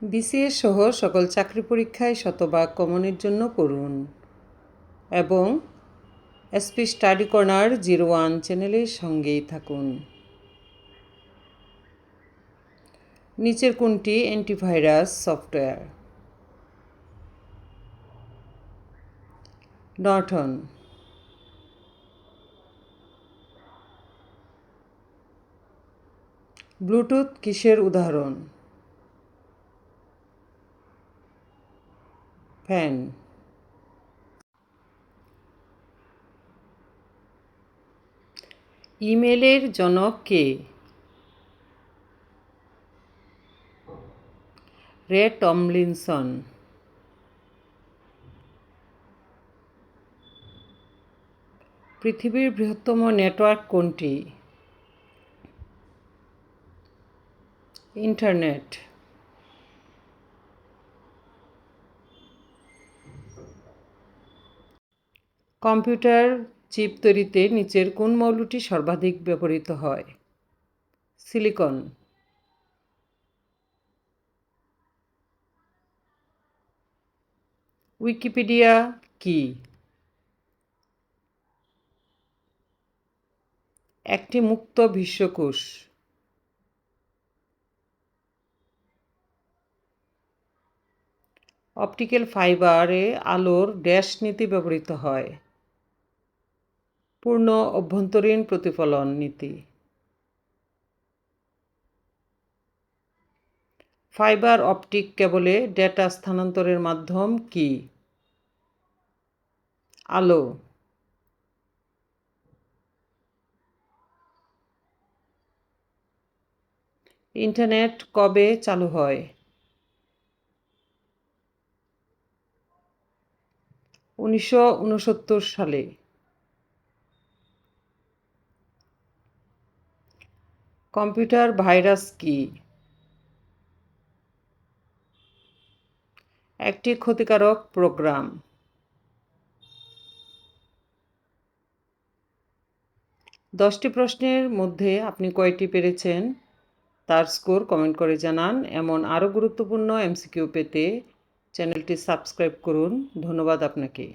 BCS সহ সকল চাকরি পরীক্ষায় শতভাগ কমনের জন্য পড়ুন এবং এসপি স্টাডি কর্নার 01 চ্যানেলের সঙ্গেই থাকুন। নিচের কোনটি অ্যান্টিভাইরাস সফটওয়্যার? নর্টন। ব্লুটুথ কিসের উদাহরণ? ফ্যান। ইমেলের জনক কে? Ray Tomlinson. পৃথিবীর বৃহত্তম নেটওয়ার্ক কোনটি? ইন্টারনেট। কম্পিউটার চিপ তৈরিতে নিচের কোন মৌলটি সর্বাধিক ব্যবহৃত হয়? সিলিকন। উইকিপিডিয়া কি? একটি মুক্ত বিশ্বকোষ। অপটিক্যাল ফাইবারে আলোর ড্যাশ নীতি ব্যবহৃত হয়? পূর্ণ অভ্যন্তরীণ প্রতিফলন নীতি। ফাইবার অপটিক কেবলে ডেটা স্থানান্তরের মাধ্যম কি? আলো। ইন্টারনেট কবে চালু হয়? 1969 সালে। কম্পিউটার ভাইরাস কি? একটি ক্ষতিকারক প্রোগ্রাম। 10টি প্রশ্নের মধ্যে আপনি কয়টি পেরেছেন তার স্কোর কমেন্ট করে জানান। এমন আরও গুরুত্বপূর্ণ এমসিকিউ পেতে চ্যানেলটি সাবস্ক্রাইব করুন। ধন্যবাদ আপনাকে।